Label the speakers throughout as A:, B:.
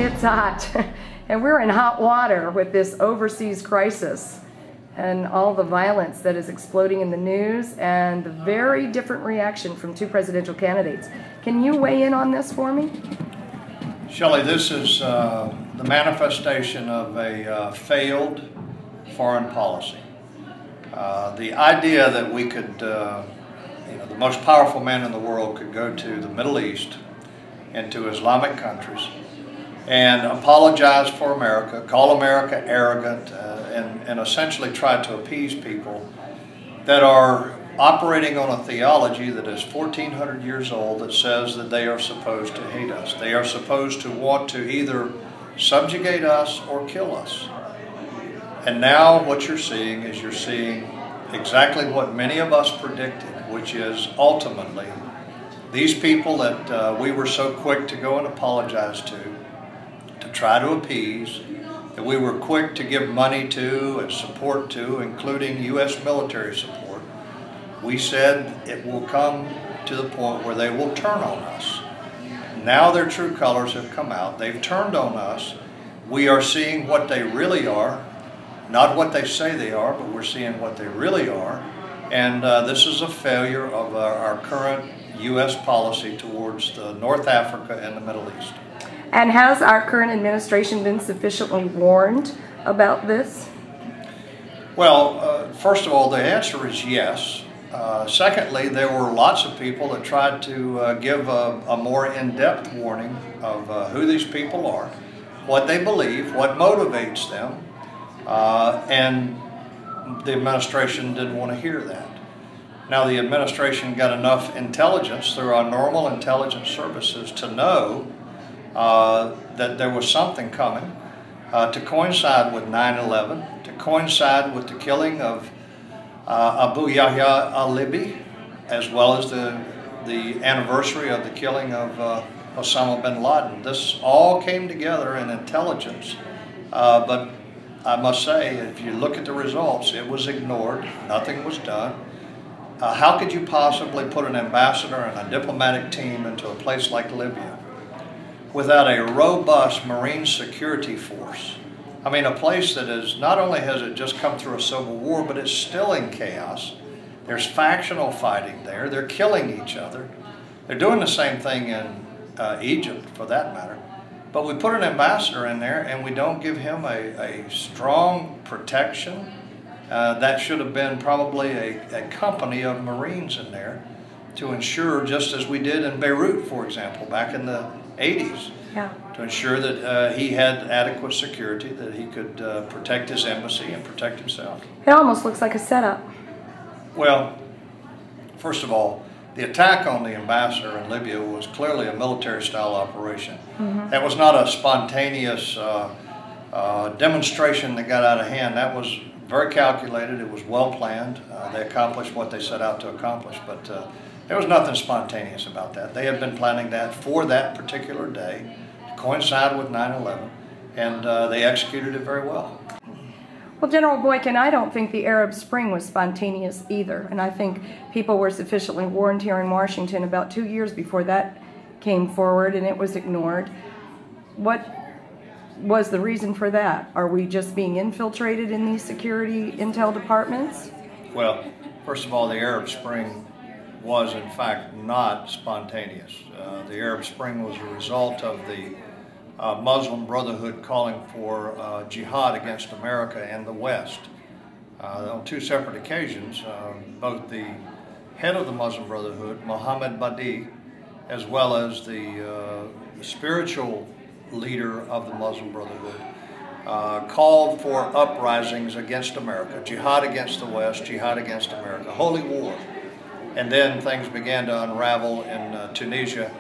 A: It's hot, and we're in hot water with this overseas crisis and all the violence that is exploding in the news and the very different reaction from two presidential candidates. Can you weigh in on this for me?
B: Shelley, this is the manifestation of a failed foreign policy. The idea that we could, the most powerful man in the world could go to the Middle East and to Islamic countries and apologize for America, call America arrogant, and essentially try to appease people that are operating on a theology that is 1,400 years old that says that they are supposed to hate us. They are supposed to want to either subjugate us or kill us. And now what you're seeing is you're seeing exactly what many of us predicted, which is ultimately these people that we were so quick to go and apologize to try to appease, that we were quick to give money to and support to, including U.S. military support. We said it will come to the point where they will turn on us. Now their true colors have come out. They've turned on us. We are seeing what they really are, not what they say they are, but we're seeing what they really are. And this is a failure of our current U.S. policy towards North Africa and the Middle East.
A: And has our current administration been sufficiently warned about this?
B: Well, first of all, the answer is yes. Secondly, there were lots of people that tried to give a more in-depth warning of who these people are, what they believe, what motivates them, and the administration didn't want to hear that. Now, the administration got enough intelligence through our normal intelligence services to know that there was something coming to coincide with 9/11, to coincide with the killing of Abu Yahya al-Libi, as well as the anniversary of the killing of Osama bin Laden. This all came together in intelligence, but I must say, if you look at the results, it was ignored. Nothing was done. How could you possibly put an ambassador and a diplomatic team into a place like Libya without a robust marine security force? I mean, a place that is, not only has it just come through a civil war, but it's still in chaos. There's factional fighting there. They're killing each other. They're doing the same thing in Egypt, for that matter. But we put an ambassador in there and we don't give him a strong protection. That should have been probably a company of Marines in there to ensure, just as we did in Beirut, for example, back in the 80s,
A: yeah,
B: to ensure that he had adequate security, that he could protect his embassy and protect himself.
A: It almost looks like a setup.
B: Well, first of all, the attack on the ambassador in Libya was clearly a military-style operation. Mm-hmm. That was not a spontaneous demonstration that got out of hand. That was very calculated. It was well planned. They accomplished what they set out to accomplish, but there was nothing spontaneous about that. They had been planning that for that particular day to coincide with 9/11, and they executed it very well.
A: Well, General Boykin, I don't think the Arab Spring was spontaneous either, and I think people were sufficiently warned here in Washington about 2 years before that came forward, and it was ignored. What was the reason for that? Are we just being infiltrated in these security intel departments?
B: Well, first of all, the Arab Spring was in fact not spontaneous. The Arab Spring was a result of the Muslim Brotherhood calling for jihad against America and the West. On two separate occasions, both the head of the Muslim Brotherhood, Mohammed Badi, as well as the spiritual leader of the Muslim Brotherhood, called for uprisings against America, jihad against the West, jihad against America, holy war. And then things began to unravel in Tunisia,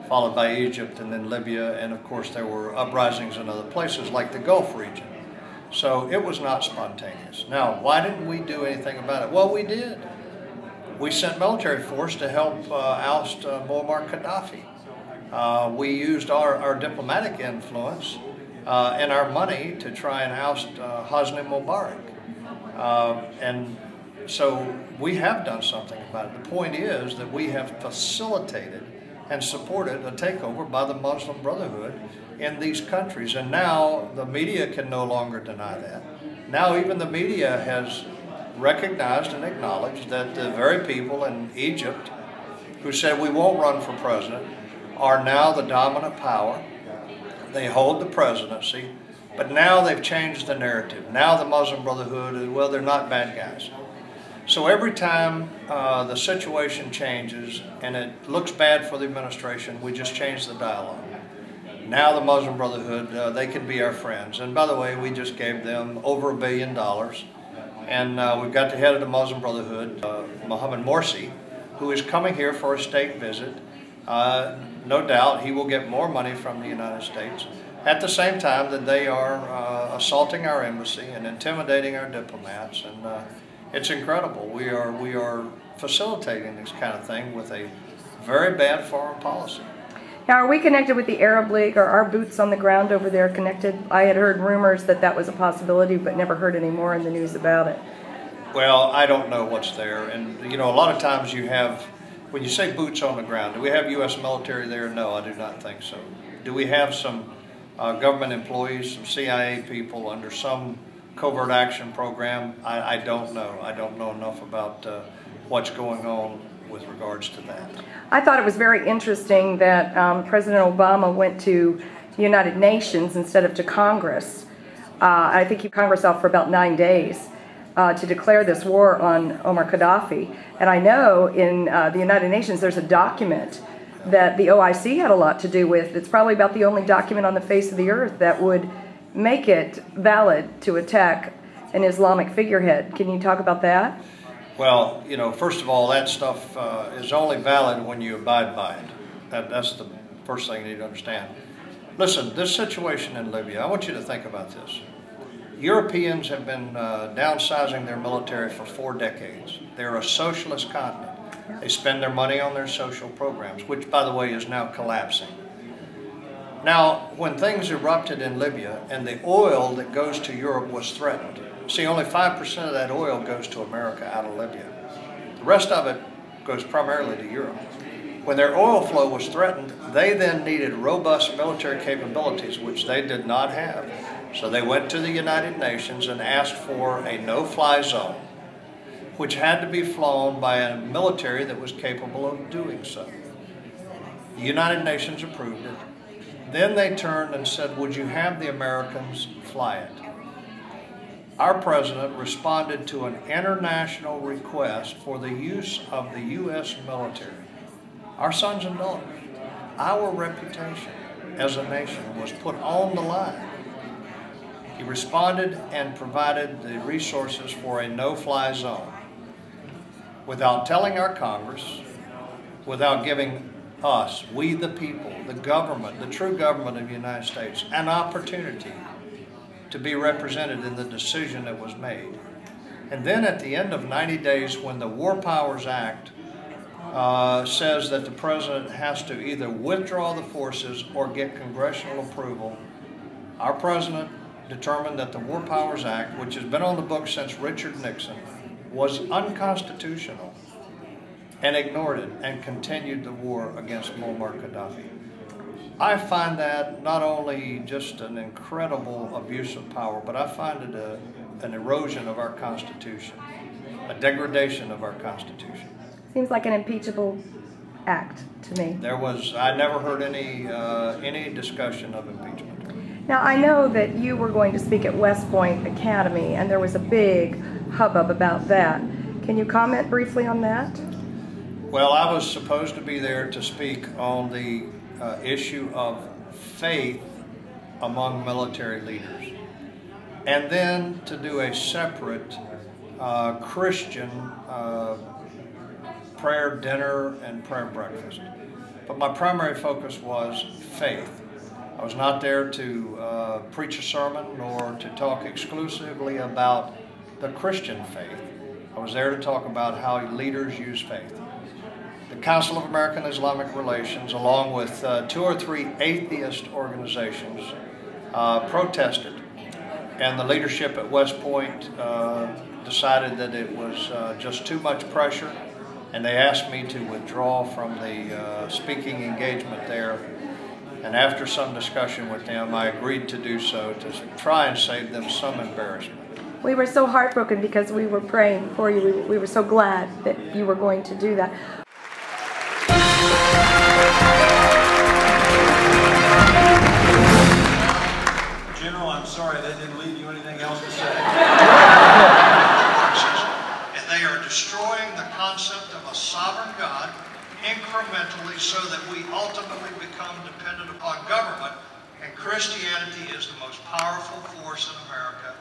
B: followed by Egypt and then Libya, and of course there were uprisings in other places like the Gulf region. So it was not spontaneous. Now, why didn't we do anything about it? Well, we did. We sent military force to help oust Muammar Gaddafi. We used our diplomatic influence and our money to try and oust Hosni Mubarak. And so we have done something about it. The point is that we have facilitated and supported a takeover by the Muslim Brotherhood in these countries. And now the media can no longer deny that. Now even the media has recognized and acknowledged that the very people in Egypt who said we won't run for president are now the dominant power. They hold the presidency, but now they've changed the narrative. Now the Muslim Brotherhood, well, they're not bad guys. So every time the situation changes and it looks bad for the administration, we just change the dialogue. Now the Muslim Brotherhood, they can be our friends. And by the way, we just gave them over $1 billion. And we've got the head of the Muslim Brotherhood, Mohammed Morsi, who is coming here for a state visit. No doubt he will get more money from the United States at the same time that they are assaulting our embassy and intimidating our diplomats. And it's incredible. We are facilitating this kind of thing with a very bad foreign policy.
A: Now, are we connected with the Arab League? Are our boots on the ground over there connected? I had heard rumors that that was a possibility, but never heard any more in the news about it.
B: Well, I don't know what's there. And, you know, a lot of times you have, when you say boots on the ground, do we have U.S. military there? No, I do not think so. Do we have some government employees, some CIA people under some covert action program? I don't know. I don't know enough about what's going on with regards to that.
A: I thought it was very interesting that President Obama went to the United Nations instead of to Congress. I think he Congress off for about 9 days to declare this war on Omar Gaddafi. And I know in the United Nations there's a document that the OIC had a lot to do with. It's probably about the only document on the face of the earth that would make it valid to attack an Islamic figurehead. Can you talk about that?
B: Well, you know, first of all, that stuff is only valid when you abide by it. That's the first thing you need to understand. Listen, this situation in Libya, I want you to think about this. Europeans have been downsizing their military for 4 decades. They're a socialist continent. They spend their money on their social programs, which, by the way, is now collapsing. Now, when things erupted in Libya and the oil that goes to Europe was threatened, see, only 5% of that oil goes to America out of Libya. The rest of it goes primarily to Europe. When their oil flow was threatened, they then needed robust military capabilities, which they did not have. So they went to the United Nations and asked for a no-fly zone, which had to be flown by a military that was capable of doing so. The United Nations approved it. Then they turned and said, would you have the Americans fly it? Our president responded to an international request for the use of the U.S. military. Our sons and daughters, our reputation as a nation was put on the line. He responded and provided the resources for a no-fly zone without telling our Congress, without giving us, we the people, the government, the true government of the United States, an opportunity to be represented in the decision that was made. And then at the end of 90 days, when the War Powers Act says that the president has to either withdraw the forces or get congressional approval, our president determined that the War Powers Act, which has been on the books since Richard Nixon, was unconstitutional and ignored it and continued the war against Muammar Gaddafi. I find that not only just an incredible abuse of power, but I find it an erosion of our Constitution, a degradation of our Constitution.
A: Seems like an impeachable act to me.
B: I never heard any discussion of impeachment.
A: Now, I know that you were going to speak at West Point Academy, and there was a big hubbub about that. Can you comment briefly on that?
B: Well, I was supposed to be there to speak on the issue of faith among military leaders, and then to do a separate Christian prayer dinner and prayer breakfast. But my primary focus was faith. I was not there to preach a sermon nor to talk exclusively about the Christian faith. I was there to talk about how leaders use faith. The Council of American Islamic Relations, along with 2 or 3 atheist organizations, protested. And the leadership at West Point decided that it was just too much pressure and they asked me to withdraw from the speaking engagement there. And after some discussion with them, I agreed to do so to try and save them some embarrassment.
A: We were so heartbroken because we were praying for you. We were so glad that you were going to do that.
C: General, I'm sorry, that didn't leave you anything else to say.
B: And they are destroying the concept of a sovereign God incrementally so that we ultimately become dependent upon government. And Christianity is the most powerful force in America.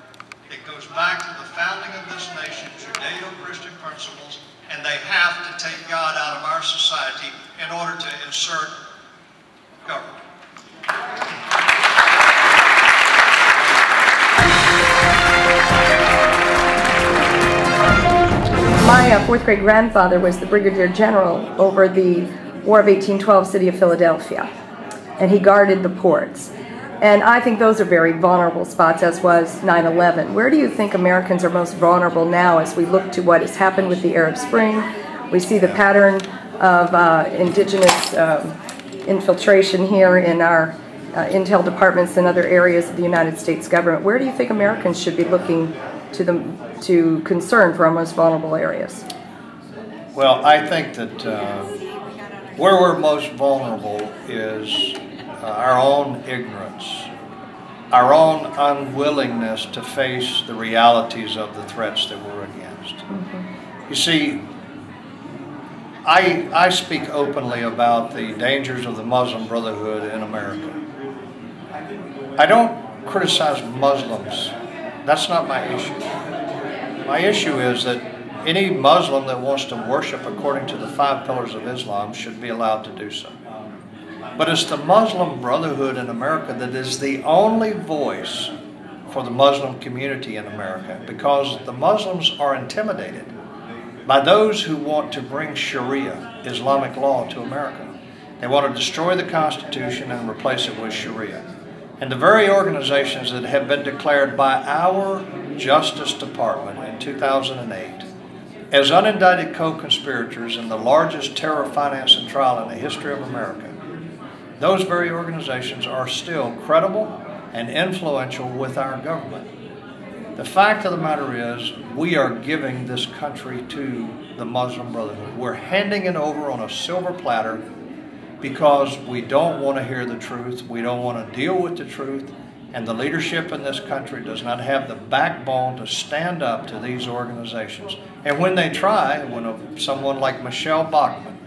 B: It goes back to the founding of this nation, Judeo-Christian principles, and they have to take God out of our society in order to insert government.
A: My fourth grade grandfather was the brigadier general over the War of 1812 city of Philadelphia, and he guarded the ports. And I think those are very vulnerable spots, as was 9/11. Where do you think Americans are most vulnerable now as we look to what has happened with the Arab Spring? We see the pattern of indigenous infiltration here in our intel departments and other areas of the United States government. Where do you think Americans should be looking to concern for our most vulnerable areas?
B: Well, I think that where we're most vulnerable is our own ignorance, our own unwillingness to face the realities of the threats that we're against. You see, I speak openly about the dangers of the Muslim Brotherhood in America. I don't criticize Muslims. That's not my issue. My issue is that any Muslim that wants to worship according to the 5 pillars of Islam should be allowed to do so. But it's the Muslim Brotherhood in America that is the only voice for the Muslim community in America, because the Muslims are intimidated by those who want to bring Sharia, Islamic law, to America. They want to destroy the Constitution and replace it with Sharia. And the very organizations that have been declared by our Justice Department in 2008 as unindicted co-conspirators in the largest terror financing trial in the history of America, those very organizations are still credible and influential with our government. The fact of the matter is, we are giving this country to the Muslim Brotherhood. We're handing it over on a silver platter because we don't want to hear the truth, we don't want to deal with the truth, and the leadership in this country does not have the backbone to stand up to these organizations. And when they try, when someone like Michelle Bachmann,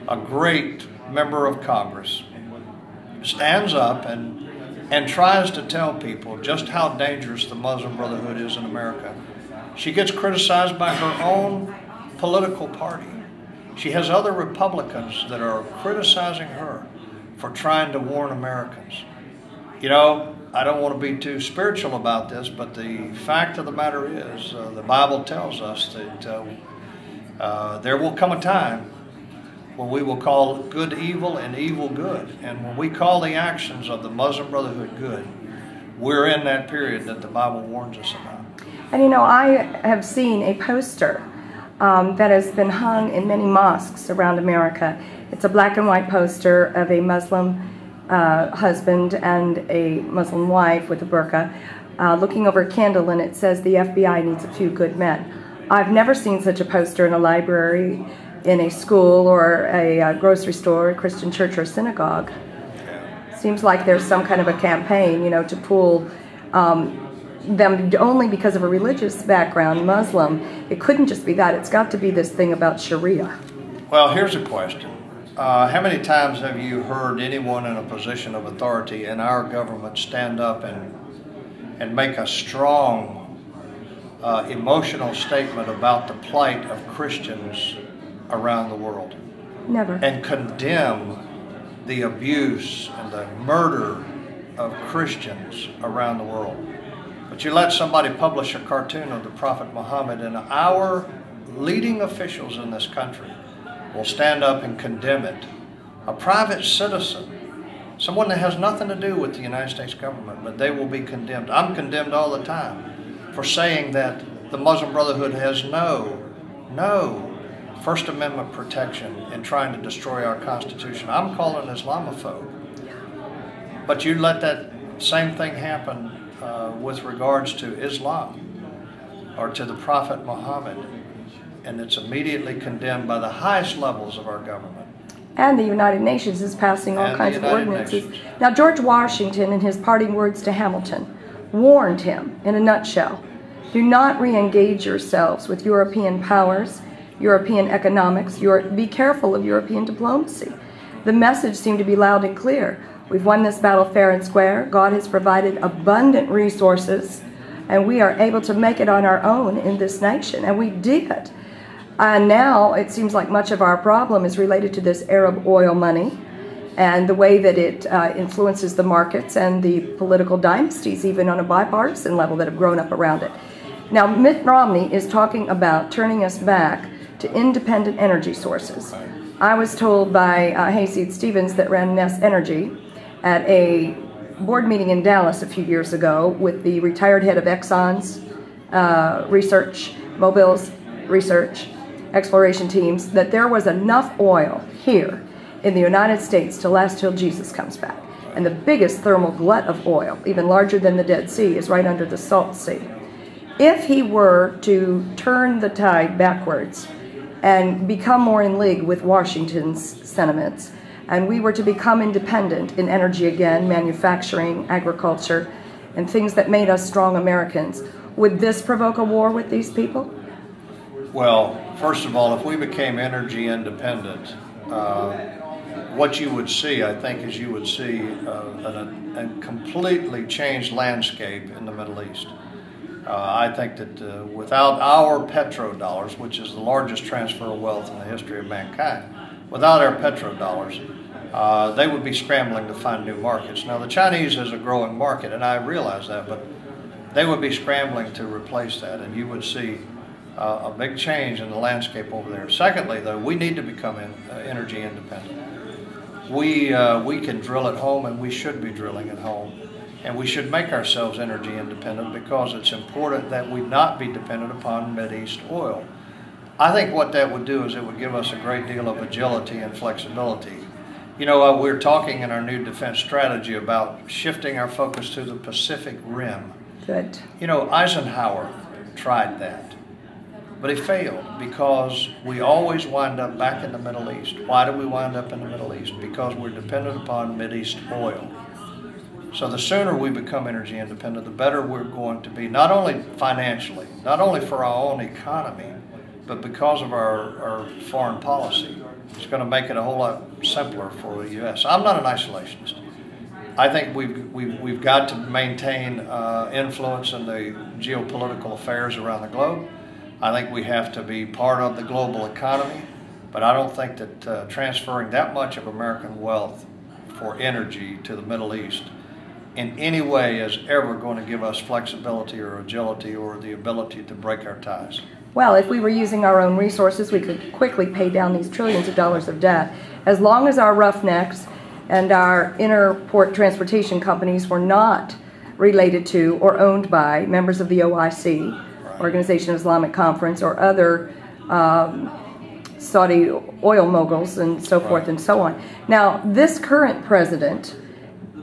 B: a great member of Congress, stands up and tries to tell people just how dangerous the Muslim Brotherhood is in America, she gets criticized by her own political party. She has other Republicans that are criticizing her for trying to warn Americans. You know, I don't want to be too spiritual about this, but the fact of the matter is, the Bible tells us that there will come a time when we will call good evil and evil good. And when we call the actions of the Muslim Brotherhood good, we're in that period that the Bible warns us about.
A: And you know, I have seen a poster that has been hung in many mosques around America. It's a black and white poster of a Muslim husband and a Muslim wife with a burqa looking over a candle, and it says the FBI needs a few good men. I've never seen such a poster in a library, in a school, or a grocery store, a Christian church or synagogue. Seems like there's some kind of a campaign, you know, to pull them only because of a religious background, Muslim. It couldn't just be that. It's got to be this thing about Sharia.
B: Well, here's a question. How many times have you heard anyone in a position of authority in our government stand up and make a strong emotional statement about the plight of Christians around the world?
A: Never.
B: And condemn the abuse and the murder of Christians around the world? But you let somebody publish a cartoon of the Prophet Muhammad, and our leading officials in this country will stand up and condemn it. A private citizen, someone that has nothing to do with the United States government, but they will be condemned. I'm condemned all the time for saying that the Muslim Brotherhood has no First Amendment protection in trying to destroy our Constitution. I'm calling Islamophobe. But you let that same thing happen with regards to Islam or to the Prophet Muhammad, and it's immediately condemned by the highest levels of our government.
A: And the United Nations is passing all kinds of ordinances. Now, George Washington, in his parting words to Hamilton, warned him, in a nutshell, do not re-engage yourselves with European powers, European economics, be careful of European diplomacy. The message seemed to be loud and clear. We've won this battle fair and square. God has provided abundant resources, and we are able to make it on our own in this nation, and we did. And now it seems like much of our problem is related to this Arab oil money and the way that it influences the markets and the political dynasties, even on a bipartisan level, that have grown up around it. Now, Mitt Romney is talking about turning us back to independent energy sources. I was told by Hayseed Stevens that ran USA Engergy at a board meeting in Dallas a few years ago with the retired head of Exxon's research, Mobil's research, exploration teams, that there was enough oil here in the United States to last till Jesus comes back. And the biggest thermal glut of oil, even larger than the Dead Sea, is right under the Salt Sea. If he were to turn the tide backwards and become more in league with Washington's sentiments, and we were to become independent in energy again, manufacturing, agriculture, and things that made us strong Americans, would this provoke a war with these people?
B: Well, first of all, if we became energy independent, what you would see, I think, is you would see a completely changed landscape in the Middle East. I think that without our petrodollars, which is the largest transfer of wealth in the history of mankind, without our petrodollars, they would be scrambling to find new markets. Now, the Chinese is a growing market, and I realize that, but they would be scrambling to replace that, and you would see a big change in the landscape over there. Secondly, though, we need to become energy independent. We can drill at home, and we should be drilling at home. And we should make ourselves energy independent because it's important that we not be dependent upon Mideast oil. I think what that would do is it would give us a great deal of agility and flexibility. You know, we're talking in our new defense strategy about shifting our focus to the Pacific Rim.
A: Good.
B: You know, Eisenhower tried that, but he failed because we always wind up back in the Middle East. Why do we wind up in the Middle East? Because we're dependent upon Mideast oil. So the sooner we become energy independent, the better we're going to be, not only financially, not only for our own economy, but because of our foreign policy. It's going to make it a whole lot simpler for the U.S. I'm not an isolationist. I think we've got to maintain influence in the geopolitical affairs around the globe. I think we have to be part of the global economy, but I don't think that transferring that much of American wealth for energy to the Middle East in any way is ever going to give us flexibility or agility or the ability to break our ties.
A: Well, if we were using our own resources, we could quickly pay down these trillions of dollars of debt. As long as our roughnecks and our inner port transportation companies were not related to or owned by members of the OIC, right, Organization of Islamic Conference, or other Saudi oil moguls and so forth, right, and so on. Now, this current president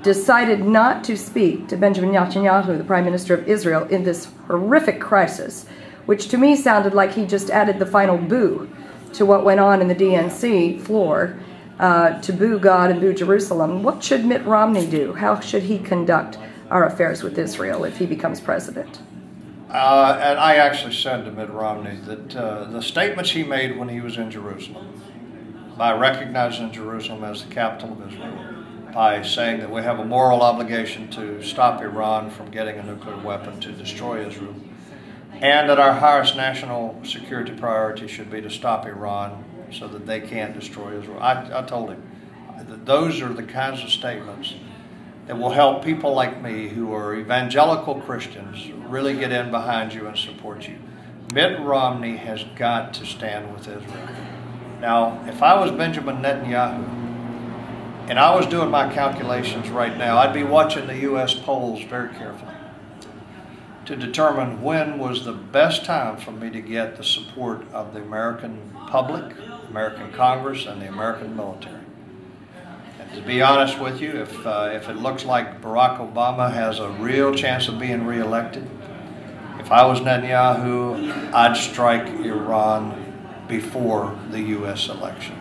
A: decided not to speak to Benjamin Netanyahu, the Prime Minister of Israel, in this horrific crisis, which to me sounded like he just added the final boo to what went on in the DNC floor, to boo God and boo Jerusalem. What should Mitt Romney do? How should he conduct our affairs with Israel if he becomes president?
B: And I actually said to Mitt Romney that the statements he made when he was in Jerusalem, by recognizing Jerusalem as the capital of Israel, by saying that we have a moral obligation to stop Iran from getting a nuclear weapon to destroy Israel, and that our highest national security priority should be to stop Iran so that they can't destroy Israel. I told him that those are the kinds of statements that will help people like me who are evangelical Christians really get in behind you and support you. Mitt Romney has got to stand with Israel. Now, if I was Benjamin Netanyahu, and I was doing my calculations right now, I'd be watching the U.S. polls very carefully. to determine when was the best time for me to get the support of the American public, American Congress, and the American military. And to be honest with you, if it looks like Barack Obama has a real chance of being reelected, if I was Netanyahu, I'd strike Iran before the U.S. election.